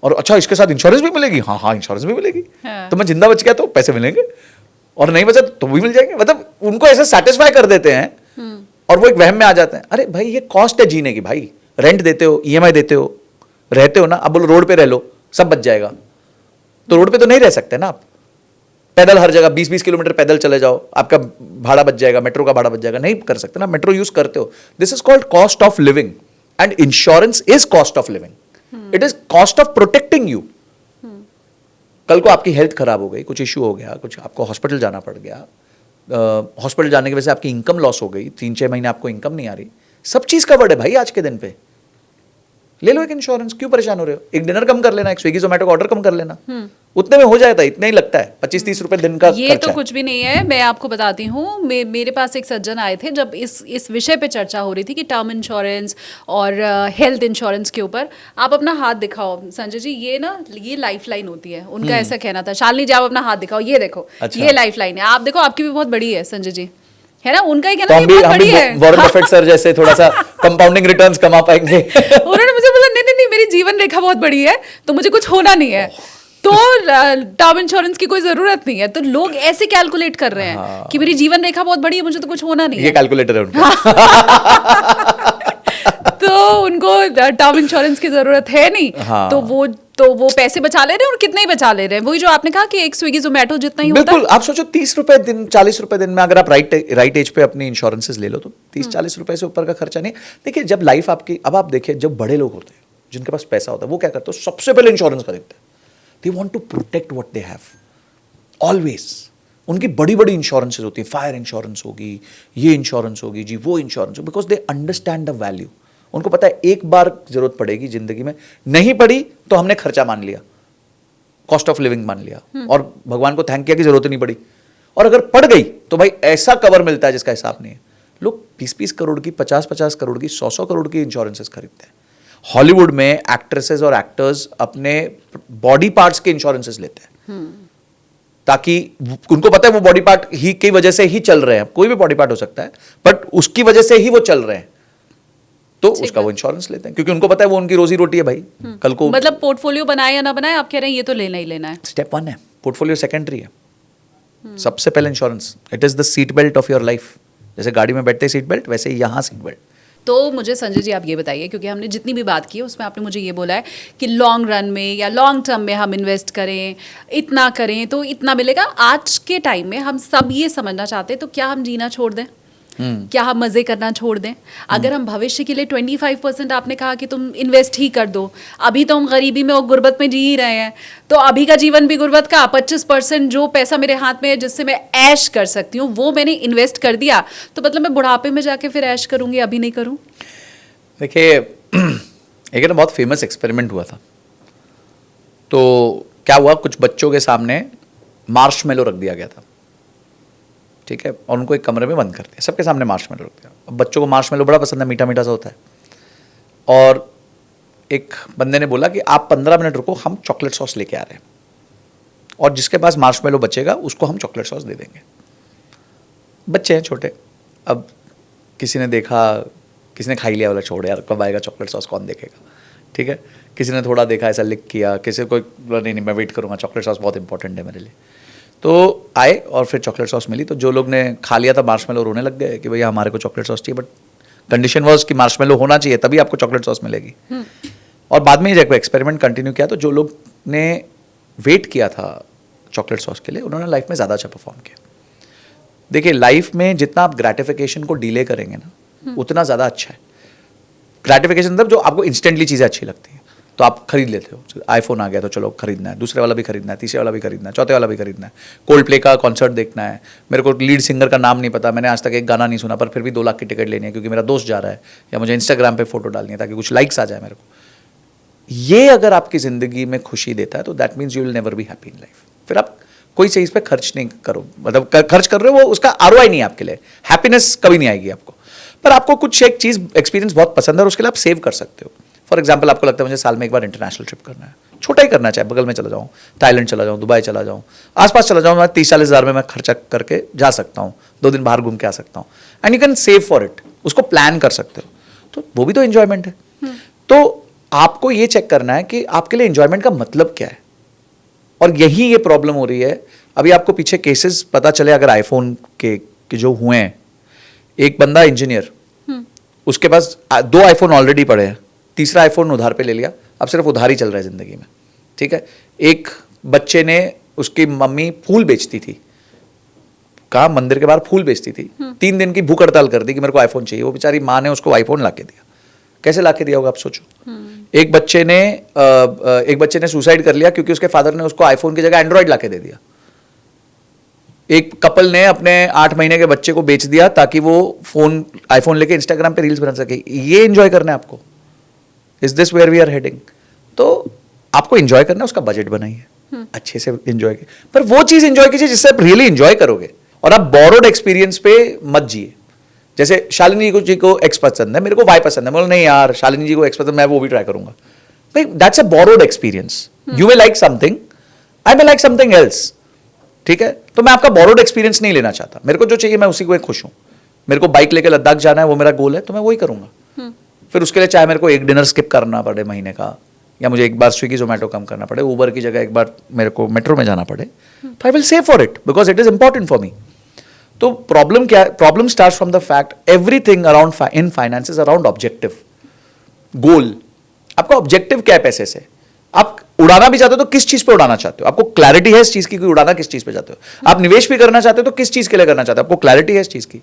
और अच्छा इसके साथ इंश्योरेंस भी मिलेगी। हाँ हाँ, इंश्योरेंस भी मिलेगी। तो मैं जिंदा बच गया तो पैसे मिलेंगे, और नहीं बचा तो भी मिल जाएंगे। मतलब उनको ऐसे सेटिस्फाई कर देते हैं, और वो एक वहम में आ जाते हैं। अरे भाई ये कॉस्ट है जीने की, भाई रेंट देते हो, EMI देते हो, रहते हो ना, अब बोलो रोड पे रह लो, सब बच जाएगा, तो रोड पे तो नहीं रह सकते ना आप। पैदल हर जगह 20-20 किलोमीटर पैदल चले जाओ, आपका भाड़ा बच जाएगा, मेट्रो का भाड़ा बच जाएगा, नहीं कर सकते ना, मेट्रो यूज करते हो। This is called cost of living, and insurance is cost of living, it is cost of protecting you. कल को आपकी हेल्थ खराब हो गई, कुछ इश्यू हो गया, कुछ आपको हॉस्पिटल जाना पड़ गया, हॉस्पिटल जाने की वजह से आपकी इनकम लॉस हो गई, 3-6 महीने आपको इनकम नहीं आ रही, सब चीज कवर्ड है भाई आज के दिन पे। ले लो एक इंश्योरेंस, क्यों परेशान हो रहे हो? एक डिनर कम कर लेना, एक स्विगी जोमेटो का ऑर्डर कम कर लेना, उतने में हो जाता है, इतना ही लगता है, 25-30 रुपए दिन का ये खर्चा तो है। कुछ भी नहीं है। मैं आपको बताती हूँ, मेरे पास एक सज्जन आए थे जब इस विषय पे चर्चा हो रही थी कि टर्म इंश्योरेंस और हेल्थ इंश्योरेंस के ऊपर। आप अपना हाथ दिखाओ संजय जी, ये लाइफ लाइन होती है उनका, ऐसा कहना था। शालिनी जी आप अपना हाथ दिखाओ, ये देखो, अच्छा। ये लाइफ लाइन है। आप देखो, आपकी भी बहुत बड़ी है संजय जी, है ना? उनका ही तो कहना हम ये भी बहुत हम बड़ी भी है। वॉरेन बफेट सर जैसे थोड़ा सा कंपाउंडिंग रिटर्न्स कमा पाएंगे। उन्होंने मुझे बोला नहीं नहीं नहीं, मेरी जीवन रेखा बहुत बड़ी है, तो मुझे कुछ होना नहीं है, तो टर्म इंश्योरेंस की कोई जरूरत नहीं है। तो लोग ऐसे कैलकुलेट कर रहे हैं कि मेरी जीवन रेखा बहुत बड़ी है, मुझे तो कुछ होना नहीं ये है, कैलकुलेटर है उनका। तो उनको टर्म इंश्योरेंस की जरूरत है नहीं। हाँ। तो वो पैसे बचा ले रहे हैं, और कितने ही बचा ले रहे हैं। वही जो आपने कहा कि एक स्विगी जोमेटो जितना ही होता बिल्कुल, है। आप सोचो 30 रुपए दिन, 40 रुपए दिन में अगर आप राइट एज पे अपनी इंश्योरेंसेस ले लो तो 30-40 रुपए से ऊपर का खर्चा नहीं। देखिए जब लाइफ आपकी, अब आप देखिए जब बड़े लोग होते हैं जिनके पास पैसा होता है, वो क्या करते हैं? सबसे पहले इंश्योरेंस खरीदते हैं। They want to protect what they have always. उनकी बड़ी बड़ी इंश्योरेंसेज होती है, फायर इंश्योरेंस होगी, ये इंश्योरेंस होगी जी, वो इंश्योरेंस होगी, because they understand the value. उनको पता है एक बार जरूरत पड़ेगी जिंदगी में, नहीं पड़ी तो हमने खर्चा मान लिया, कॉस्ट ऑफ लिविंग मान लिया, और भगवान को थैंक किया कि जरूरत नहीं पड़ी। और अगर पड़ गई तो भाई ऐसा कवर मिलता है जिसका हिसाब नहीं है। लोग 20-20 करोड़ की, 50-50 करोड़ की, 100-100 करोड़ की इंश्योरेंसेस खरीदते हैं। हॉलीवुड में एक्ट्रेसेस और एक्टर्स अपने बॉडी पार्ट्स के इंश्योरेंसेस लेते हैं, ताकि उनको पता है वो बॉडी पार्ट ही की वजह से ही चल रहे हैं। कोई भी बॉडी पार्ट हो सकता है, बट उसकी वजह से ही वो चल रहे हैं, तो उसका वो इंश्योरेंस लेते हैं, क्योंकि उनको पता है वो उनकी रोजी रोटी है भाई। कल को मतलब पोर्टफोलियो बनाए या ना बनाए, आप कह रहे हैं ये तो लेना ही लेना है। स्टेप 1 है, पोर्टफोलियो सेकेंडरी है। सबसे पहले insurance, it is the seat belt of your life. जैसे गाड़ी में बैठते सीट बेल्ट, वैसे ही यहाँ सीट बेल्ट। तो मुझे संजय जी आप ये बताइए, क्योंकि हमने जितनी भी बात की है उसमें आपने मुझे ये बोला है कि लॉन्ग रन में या लॉन्ग टर्म में हम इन्वेस्ट करें, इतना करें तो इतना मिलेगा। आज के टाइम में हम सब ये समझना चाहते हैं, तो क्या हम जीना छोड़ दें? क्या हम मजे करना छोड़ दें? अगर हम भविष्य के लिए 25% आपने कहा कि तुम इन्वेस्ट ही कर दो, अभी तो हम गरीबी में और गुर्बत में जी ही रहे हैं, तो अभी का जीवन भी गुर्बत का। 25% जो पैसा मेरे हाथ में है जिससे मैं ऐश कर सकती हूँ, वो मैंने इन्वेस्ट कर दिया, तो मतलब मैं बुढ़ापे में जाके फिर ऐश करूंगी, अभी नहीं करूँ? देखिए एक ना बहुत फेमस एक्सपेरिमेंट हुआ था। तो क्या हुआ, कुछ बच्चों के सामने मार्शमेलो रख दिया गया था, ठीक है, और उनको एक कमरे में बंद कर दिया, सबके सामने मार्शमेलो रख दिया। अब बच्चों को मार्शमेलो बड़ा पसंद है, मीठा मीठा सा होता है। और एक बंदे ने बोला कि आप 15 मिनट रुको, हम चॉकलेट सॉस लेके आ रहे हैं, और जिसके पास मार्शमेलो बचेगा उसको हम चॉकलेट सॉस दे देंगे। बच्चे हैं छोटे, अब किसी ने देखा, किसी ने खाई लिया, बोला छोड़ यार कब आएगा चॉकलेट सॉस, कौन देखेगा, ठीक है। किसी ने थोड़ा देखा, ऐसा लिख किया, किसी को नहीं नहीं मैं वेट करूँगा, चॉकलेट सॉस बहुत इंपॉर्टेंट है मेरे लिए। तो आए और फिर चॉकलेट सॉस मिली, तो जो लोग ने खा लिया था मार्शमेलो रोने लग गए कि भैया हमारे को चॉकलेट सॉस चाहिए, बट कंडीशन वाज कि मार्शमेलो होना चाहिए तभी आपको चॉकलेट सॉस मिलेगी। और बाद में जब एक्सपेरिमेंट कंटिन्यू किया तो जो लोग ने वेट किया था चॉकलेट सॉस के लिए, उन्होंने लाइफ में ज़्यादा अच्छा परफॉर्म किया। देखिए लाइफ में जितना आप ग्रेटिफिकेशन को डिले करेंगे ना, उतना ज़्यादा अच्छा है। ग्रेटिफिकेशन मतलब जो आपको इंस्टेंटली चीज़ें अच्छी लगती हैं तो आप खरीद लेते हो। आईफोन आ गया तो चलो खरीदना है, दूसरे वाला भी खरीदना है, तीसरे वाला भी खरीदना है, चौथे वाला भी खरीदना है, कोल्ड प्ले का कॉन्सर्ट देखना है, मेरे को लीड सिंगर का नाम नहीं पता, मैंने आज तक एक गाना नहीं सुना, पर फिर भी 2 लाख की टिकट लेनी है क्योंकि मेरा दोस्त जा रहा है, या मुझे इंस्टाग्राम पे फोटो डालनी है ताकि कुछ लाइक्स आ जाए मेरे को। ये अगर आपकी ज़िंदगी में खुशी देता है तो that means you will never be happy in life. फिर आप कोई चीज़ पे खर्च नहीं करो, मतलब खर्च कर रहे हो वो उसका ROI नहीं है आपके लिए, हैप्पीनेस कभी नहीं आएगी आपको। पर आपको कुछ एक चीज़ एक्सपीरियंस बहुत पसंद है और उसके लिए आप सेव कर सकते हो। फॉर एग्जाम्पल आपको लगता है मुझे साल में एक बार इंटरनेशनल ट्रिप करना है, छोटा ही करना चाहे, बगल में चला जाऊँ, थाईलैंड चला जाऊँ, दुबई चला जाऊँ, आसपास चला जाऊँ, मैं 30-40 हज़ार में मैं खर्चा करके जा सकता हूँ, 2 दिन बाहर घूम के आ सकता हूँ, and you can save for it, उसको प्लान कर सकते हो, तो वो भी तो एंजॉयमेंट है। तो आपको ये चेक करना है कि आपके लिए एंजॉयमेंट का मतलब क्या है, और यही ये प्रॉब्लम हो रही है। अभी आपको पीछे केसेस पता चले अगर आईफोन के जो हुए हैं, एक बंदा इंजीनियर, उसके पास 2 आईफोन ऑलरेडी पड़े हैं, तीसरा आईफोन उधार पे ले लिया, अब सिर्फ उधार ही चल रहा है ज़िंदगी में, ठीक है। एक बच्चे ने, उसकी मम्मी फूल बेचती थी, कहा मंदिर के बाहर फूल बेचती थी, 3 दिन की भूख हड़ताल कर दी कि मेरे को आईफोन चाहिए। वो बेचारी माँ ने उसको आईफोन ला के दिया। कैसे ला के दिया होगा आप सोचो। एक बच्चे ने सुसाइड कर लिया क्योंकि उसके फादर ने उसको आईफोन की जगह एंड्रॉइड ला के दे दिया। एक कपल ने अपने 8 महीने के बच्चे को बेच दिया ताकि वो आईफोन लेके इंस्टाग्राम पे रील्स बना सके। ये एंजॉय करना है आपको? Is this where we are heading? तो आपको एंजॉय करना है, उसका बजट बनाइए, अच्छे से एंजॉय कीजिए, पर वो चीज एंजॉय कीजिए जिससे आप रियली एंजॉय करोगे। और आप बोरोड एक्सपीरियंस पे मत जिए। जैसे शालिनी जी को एक्स पसंद है, मेरे को वाई पसंद है, बोलो नहीं यार शालिनी जी को एक्स पसंद, मैं वो भी ट्राई करूंगा। भाई that's a borrowed experience. You may like something, I may like something else, ठीक है। तो मैं आपका बोरोड एक्सपीरियंस नहीं लेना चाहता। मेरे को जो चाहिए मैं उसी को खुश हूं। मेरे को बाइक लेके लद्दाख जाना है, वो मेरा गोल है, तो मैं वही करूंगा। फिर उसके लिए चाहे मेरे को एक डिनर स्किप करना पड़े महीने का, या मुझे एक बार स्विगी जोमेटो कम करना पड़े, उबर की जगह एक बार मेरे को मेट्रो में जाना पड़े, तो I will save for it because it is important for me. तो प्रॉब्लम क्या है? Problem starts from the fact everything around in finance is around objective, goal. आपका ऑब्जेक्टिव क्या है पैसे से? आप उड़ाना भी चाहते हो तो किस चीज पे उड़ाना चाहते हो? आपको क्लैरिटी है इस चीज की कि उड़ाना किस चीज पे चाहते हो? आप निवेश भी करना चाहते हो तो किस चीज के लिए करना चाहते हो? आपको क्लैरिटी है इस चीज की?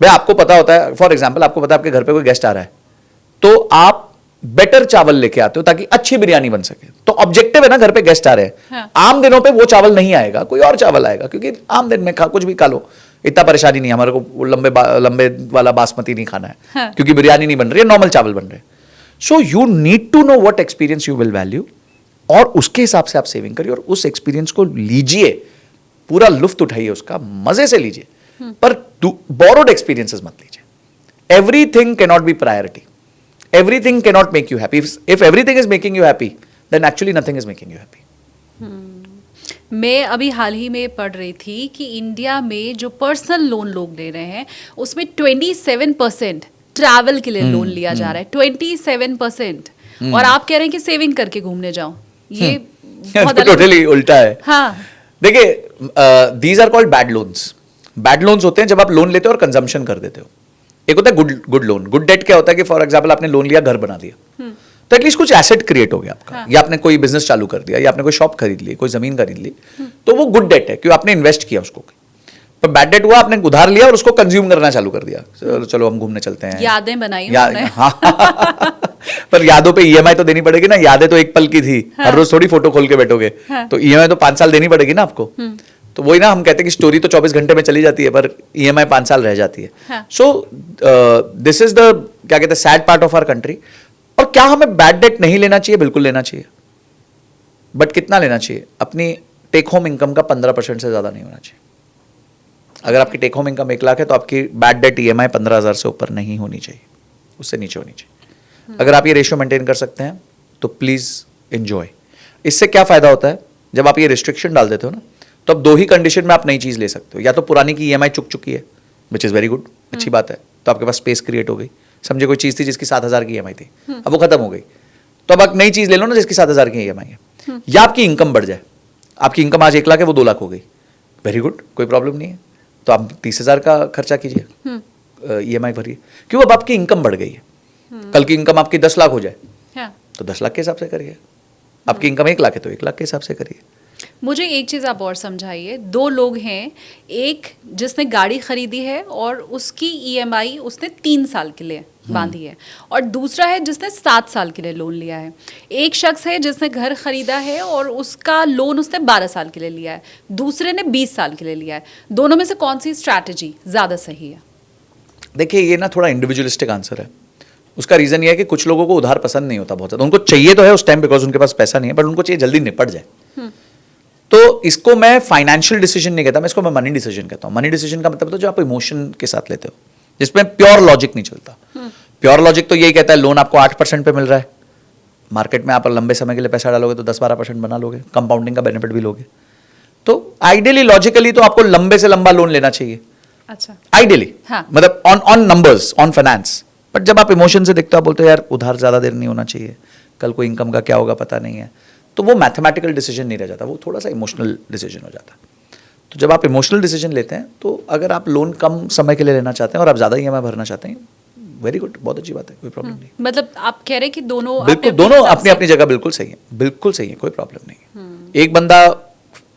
भाई आपको पता होता है, फॉर एग्जाम्पल आपको पता है आपके घर पे कोई गेस्ट आ रहा है, तो आप बेटर चावल लेके आते हो ताकि अच्छी बिरयानी बन सके। तो ऑब्जेक्टिव है ना, घर पे गेस्ट आ रहे हैं। हाँ। आम दिनों पे वो चावल नहीं आएगा, कोई और चावल आएगा, क्योंकि आम दिन में कुछ भी खा लो, इतना परेशानी नहीं है। हमारे को लंबे वाला बासमती नहीं खाना है, हाँ। क्योंकि बिरयानी नहीं बन रही है, नॉर्मल चावल बन रहे हैं। So you need to know what experience you will value, और उसके हिसाब से आप सेविंग करिए और उस एक्सपीरियंस को लीजिए, पूरा लुफ्त उठाइए, उसका मजे से लीजिए, पर बोरोड एक्सपीरियंसेस मत लीजिए। Everything can not be priority, everything cannot make you happy. If everything is making you happy, then actually nothing is making you happy. मैं अभी हाल ही में पढ़ रही थी कि इंडिया में जो पर्सनल लोन लोग ले रहे हैं उसमें 27% ट्रैवल के लिए लोन लिया जा रहा है, 27%। और आप कह रहे हैं कि सेविंग करके घूमने जाओ, ये बहुत टोटली उल्टा है। हाँ, देखिए, these are called bad loans. Bad loans होते हैं जब आप लोन लेते हो और कंजम्पशन कर देते हो। एक होता है गुड लोन। गुड डेट क्या होता है कि फॉर एग्जांपल आपने लोन लिया, घर बना दिया, तो एटलीस्ट कुछ एसेट क्रिएट हो गया आपका। हाँ। या आपने कोई बिजनेस चालू कर दिया, या आपने कोई शॉप खरीद ली, कोई जमीन खरीद ली, तो वो गुड डेट है क्योंकि आपने इन्वेस्ट किया उसको। पर बैड डेट हुआ, आपने उधार लिया और उसको कंज्यूम करना चालू कर दिया। चलो हम घूमने चलते हैं, यादें बनाई हाँ। पर यादों पे ईएमआई तो देनी पड़ेगी ना। यादें तो एक पल की थी। हाँ। हर रोज थोड़ी फोटो खोल के बैठोगे। हाँ। तो ईएमआई तो 5 साल देनी पड़ेगी ना आपको। तो वही ना, हम कहते हैं कि स्टोरी तो 24 घंटे में चली जाती है, पर ईएमआई 5 साल रह जाती है। सो दिस इज द, क्या कहते हैं, sad part of our country. और क्या हमें बैड डेट नहीं लेना चाहिए? बिल्कुल लेना चाहिए, बट कितना लेना चाहिए? अपनी टेक होम इनकम का 15% से ज्यादा नहीं होना चाहिए। अगर आपकी टेक होम इनकम 1 लाख है तो आपकी बैड डेट ईएमआई 15,000 से ऊपर नहीं होनी चाहिए, उससे नीचे होनी चाहिए। अगर आप ये रेशियो मेंटेन कर सकते हैं तो प्लीज एंजॉय। इससे क्या फायदा होता है? जब आप ये रिस्ट्रिक्शन डाल देते हो ना, तो अब 2 ही कंडीशन में आप नई चीज ले सकते हो। या तो पुरानी की ईएमआई चुक चुकी है, विच इज वेरी गुड, अच्छी बात है, तो आपके पास स्पेस क्रिएट हो गई। समझे कोई चीज थी जिसकी 7,000 की ईएमआई थी, अब वो खत्म हो गई, तो अब आप नई चीज ले लो ना जिसकी 7,000 की ईएमआई है। या आपकी इनकम बढ़ जाए, आपकी इनकम आज 1 लाख है, वो 2 लाख हो गई, वेरी गुड, कोई प्रॉब्लम नहीं है, तो आप 30,000 का खर्चा कीजिए, ईएमआई भरिए, क्यों? अब आपकी इनकम बढ़ गई है। कल की इनकम आपकी 10 लाख हो जाए, तो 10 लाख के हिसाब से करिए। आपकी इनकम 1 लाख है तो 1 लाख के हिसाब से करिए। मुझे एक चीज़ आप और समझाइए। 2 लोग हैं, एक जिसने गाड़ी खरीदी है और उसकी ईएमआई उसने 3 साल के लिए बांधी है, और दूसरा है जिसने 7 साल के लिए लोन लिया है। एक शख्स है जिसने घर खरीदा है और उसका लोन उसने 12 साल के लिए लिया है, दूसरे ने 20 साल के लिए लिया है। दोनों में से कौन सी स्ट्रैटेजी ज़्यादा सही है? देखिए, ये ना थोड़ा इंडिविजुअलिस्टिक आंसर है। उसका रीज़न ये है कि कुछ लोगों को उधार पसंद नहीं होता बहुत ज़्यादा, उनको चाहिए तो है उस टाइम बिकॉज उनके पास पैसा नहीं है, बट उनको चाहिए जल्दी निपट जाए। तो इसको मैं फाइनेंशियल डिसीजन नहीं कहता, मैं इसको मैं मनी डिसीजन कहता हूँ। मनी डिसीजन का मतलब तो जो आप इमोशन के साथ लेते हो, जिसमें प्योर लॉजिक नहीं चलता। प्योर लॉजिक तो यही कहता है लोन आपको 8% पे मिल रहा है, मार्केट में आप लंबे समय के लिए पैसा डालोगे तो 10-12% बना लोगे, कंपाउंडिंग का बेनिफिट भी लोगे। तो आइडियली लॉजिकली तो आपको लंबे से लंबा लोन लेना चाहिए। अच्छा, आइडियली, हाँ। मतलब on numbers, on finance. But जब आप इमोशन से देखते हो, आप बोलते हो यार उधार ज्यादा देर नहीं होना चाहिए, कल को इनकम का क्या होगा पता नहीं है, तो वो मैथमेटिकल डिसीजन नहीं रह जाता, वो थोड़ा सा इमोशनल डिसीजन हो जाता है। तो जब आप इमोशनल डिसीजन लेते हैं, तो अगर आप लोन कम समय के लिए लेना चाहते हैं और आप ज़्यादा ईएमआई भरना चाहते हैं, वेरी गुड, बहुत अच्छी बात है, कोई प्रॉब्लम नहीं। मतलब आप कह रहे हैं कि दोनों बिल्कुल, अपने-अपने दोनों हिसाब अपनी से- अपनी जगह बिल्कुल सही है, बिल्कुल सही है, कोई प्रॉब्लम नहीं है। एक बंदा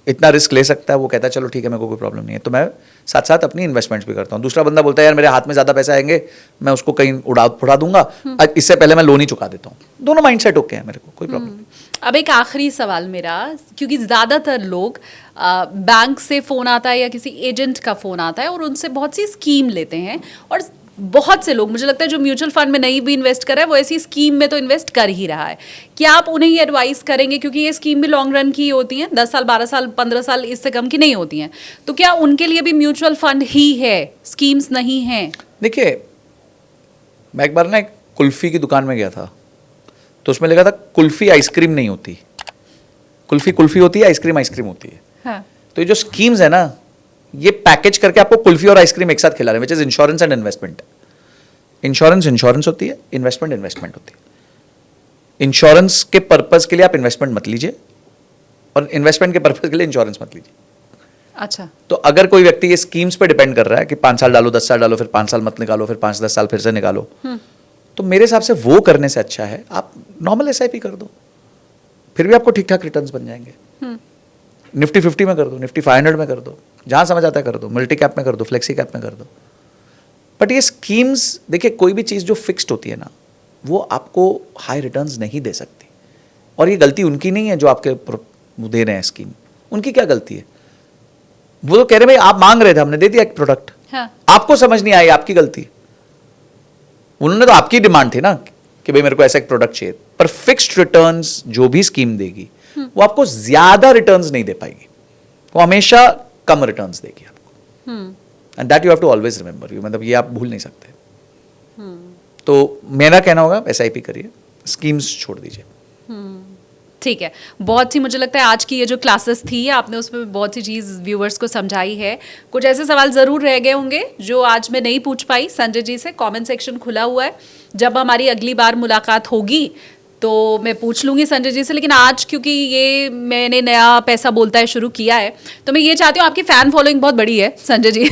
इतना रिस्क ले सकता है, वो कहता है चलो ठीक है, मेरे को कोई प्रॉब्लम नहीं है, तो मैं साथ साथ अपनी इन्वेस्टमेंट्स भी करता हूँ। दूसरा बंदा बोलता है यार मेरे हाथ में ज़्यादा पैसा आएंगे, मैं उसको कहीं उड़ा दूंगा, आज इससे पहले मैं लोन ही चुका देता हूँ। दोनों माइंड सेट ओके हैं, मेरे को कोई प्रॉब्लम नहीं। अब एक आखिरी सवाल मेरा, क्योंकि ज़्यादातर लोग बैंक से फ़ोन आता है या किसी एजेंट का फ़ोन आता है और उनसे बहुत सी स्कीम लेते हैं, और बहुत से लोग, मुझे लगता है जो म्यूचुअल फंड में नहीं भी इन्वेस्ट कर रहा है वो ऐसी स्कीम में तो इन्वेस्ट कर ही रहा है। क्या आप उन्हें ये एडवाइस करेंगे, क्योंकि ये स्कीम भी लॉन्ग रन की होती हैं, 10 साल 12 साल 15 साल इससे कम की नहीं होती हैं, तो क्या उनके लिए भी म्यूचुअल फंड ही है, स्कीम्स नहीं हैं? देखिए, मैं एक बार ना एक कुल्फ़ी की दुकान में गया था, तो उसमें लिखा था कुल्फ़ी आइसक्रीम नहीं होती, कुल्फ़ी कुल्फ़ी होती है, आइसक्रीम आइसक्रीम होती है। हाँ। तो ये जो स्कीम्स है ना, ये पैकेज करके आपको कुल्फ़ी और आइसक्रीम एक साथ खिला रहे हैं, which is insurance and investment. Insurance insurance होती है, इन्वेस्टमेंट इन्वेस्टमेंट होती है। इंश्योरेंस के पर्पज़ के लिए आप इन्वेस्टमेंट मत लीजिए, और इन्वेस्टमेंट के पर्पज़ के लिए इंश्योरेंस मत लीजिए। अच्छा। तो अगर कोई व्यक्ति ये स्कीम्स पे डिपेंड कर रहा है कि 5 साल डालो, 10 साल डालो, फिर 5 साल मत निकालो, फिर 5-10 साल फिर से निकालो, तो मेरे हिसाब से वो करने से अच्छा है आप नॉर्मल एसआईपी कर दो, फिर भी आपको ठीक ठाक रिटर्न्स बन जाएंगे। निफ्टी 50 में कर दो, निफ्टी 500 में कर दो, जहां समझ आता है कर दो, मल्टी कैप में कर दो, फ्लेक्सी कैप में कर दो। बट ये स्कीम्स, देखिए कोई भी चीज़ जो फिक्स्ड होती है ना, वो आपको हाई रिटर्न्स नहीं दे सकती, और ये गलती उनकी नहीं है जो आपके दे रहे हैं स्कीम, उनकी क्या गलती है? वो तो कह रहे भाई आप मांग रहे थे, हमने दे दिया एक प्रोडक्ट, हाँ। आपको समझ नहीं आई, आपकी गलती। उन्होंने तो आपकी डिमांड थी ना कि भाई मेरे को ऐसा एक प्रोडक्ट चाहिए, पर फिक्स्ड रिटर्न्स जो भी स्कीम देगी वो आपको ज्यादा रिटर्न्स नहीं दे पाएगी, वो हमेशा कम रिटर्न्स देगी आपको, and that you have to always remember, मतलब ये आप भूल नहीं सकते। तो मेरा कहना होगा एसआईपी करिए, स्कीम्स छोड़ दीजिए। ठीक है, बहुत सी मुझे लगता है आज की ये जो क्लासेस थी आपने उसमें बहुत सी चीज़ व्यूअर्स को समझाई है। कुछ ऐसे सवाल ज़रूर रह गए होंगे जो आज मैं नहीं पूछ पाई संजय जी से, कमेंट सेक्शन खुला हुआ है, जब हमारी अगली बार मुलाकात होगी तो मैं पूछ लूँगी संजय जी से। लेकिन आज क्योंकि ये मैंने नया पैसा बोलता है शुरू किया है, तो मैं ये चाहती हूँ, आपकी फ़ैन फॉलोइंग बहुत बड़ी है संजय जी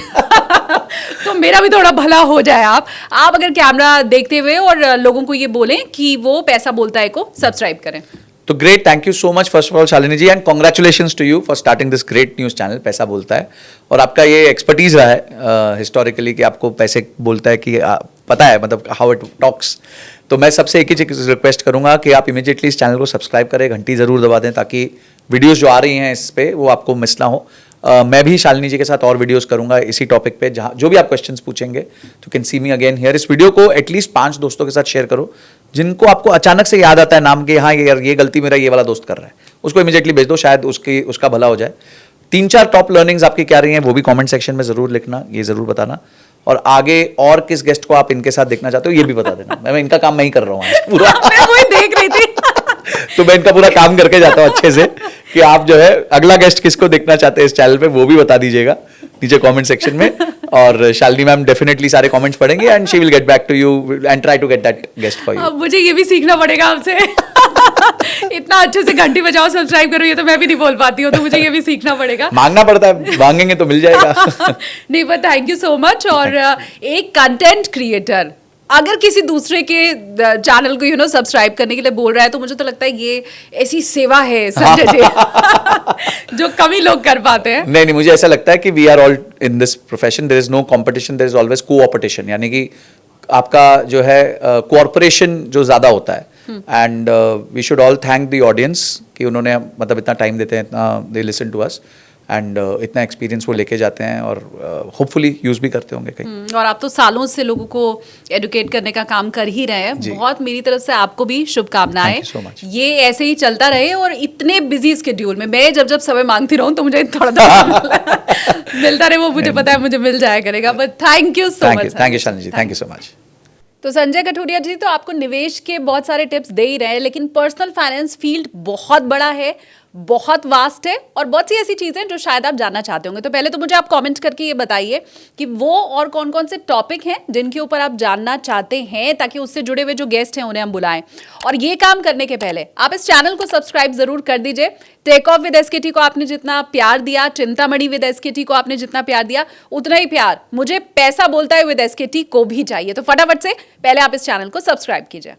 तो मेरा भी थोड़ा भला हो जाए। आप अगर कैमरा देखते हुए और लोगों को ये बोलें कि वो पैसा बोलता है को सब्सक्राइब करें। तो great, thank you so much first of all Shalini ji, and congratulations to you for starting this great news channel Paisa Bolta है। और आपका ये एक्सपर्टीज रहा है हिस्टोरिकली कि आपको पैसे बोलता है कि पता है, मतलब हाउ इट टॉक्स। तो मैं सबसे एक ही चीज़ रिक्वेस्ट करूंगा कि आप इमीडिएटली इस चैनल को सब्सक्राइब करें, घंटी ज़रूर दबा दें, ताकि वीडियोस जो आ रही हैं इस पे वो आपको मिस ना हो। मैं भी शालिनी जी के साथ और वीडियोस करूंगा इसी टॉपिक पे, जहाँ जो भी आप क्वेश्चंस पूछेंगे तो can see me again here. इस वीडियो को एटलीस्ट 5 दोस्तों के साथ शेयर करो जिनको आपको अचानक से याद आता है नाम के, हाँ यार ये गलती मेरा ये वाला दोस्त कर रहा है, उसको इमीडिएटली भेज दो, शायद उसका भला हो जाए। 3-4 टॉप लर्निंग्स आपकी क्या रही हैं वो भी कमेंट सेक्शन में जरूर लिखना, ये जरूर बताना, और आगे और किस गेस्ट को आप इनके साथ देखना चाहते हो ये भी बता देना। मैं इनका काम मैं ही कर रहा हूँ आज पूरा मैं वही देख रही थी तो मैं इनका पूरा काम करके जाता हूँ अच्छे से, कि आप जो है अगला गेस्ट किसको देखना चाहते हैं इस चैनल पे वो भी बता दीजिएगा नीचे कमेंट सेक्शन में। और शालिनी मैम डेफिनेटली सारे कमेंट्स पढ़ेंगे and she will get back to you and try to get that guest for you. अब मुझे ये भी सीखना पड़ेगा आपसे इतना अच्छे से घंटी बजाओ सब्सक्राइब करो, ये तो मैं भी नहीं बोल पाती हूँ, तो मुझे ये भी सीखना पड़ेगा। मांगना पड़ता है, मांगेंगे तो मिल जाएगा नहीं, पर थैंक यू सो मच। और एक कंटेंट क्रिएटर अगर किसी दूसरे के चैनल को सब्सक्राइब करने के लिए बोल रहा है, तो मुझे तो लगता है ये ऐसी सेवा है संजय जी जो कम ही लोग कर पाते हैं। नहीं, मुझे ऐसा लगता है कि we are all in this profession, there is no competition, there is always cooperation, यानी कि आपका जो है कोऑपरेशन जो ज्यादा होता है। And we should all thank the audience कि उन्होंने मतलब इतना टाइम देते हैं, इतना they listen to us, and इतना एक्सपीरियंस वो लेके जाते हैं और होपफुली यूज भी करते होंगे कहीं। और आप तो सालों से लोगों को एडुकेट करने का काम कर ही रहे हैं। बहुत मेरी तरफ से आपको भी शुभकामनाएं। Thank you so much. ये ऐसे ही चलता रहे, और इतने बिजी स्केड्यूल में मैं जब समय मांगती रहूं तो मुझे थोड़ा मिलता रहे, वो मुझे पता है मुझे मिल जाया करेगा। But thank you so much. Thank you Shalini ji, thank you so much. तो संजय कठुरिया जी तो आपको निवेश के बहुत सारे टिप्स दे ही रहे हैं, लेकिन पर्सनल फाइनेंस फील्ड बहुत बड़ा है, बहुत वास्ट है और बहुत सी ऐसी चीजें जो शायद आप जानना चाहते होंगे। तो पहले तो मुझे आप कमेंट करके ये बताइए कि वो और कौन कौन से टॉपिक हैं जिनके ऊपर आप जानना चाहते हैं, ताकि उससे जुड़े हुए जो गेस्ट हैं उन्हें हम बुलाएं। और ये काम करने के पहले आप इस चैनल को सब्सक्राइब जरूर कर दीजिए। टेक ऑफ विद एसकेटी को आपने जितना प्यार दिया, चिंतामणि विद एसकेटी को आपने जितना प्यार दिया, उतना ही प्यार मुझे पैसा बोलता है विद एसकेटी को भी चाहिए। तो फटाफट से पहले आप इस चैनल को सब्सक्राइब कीजिए।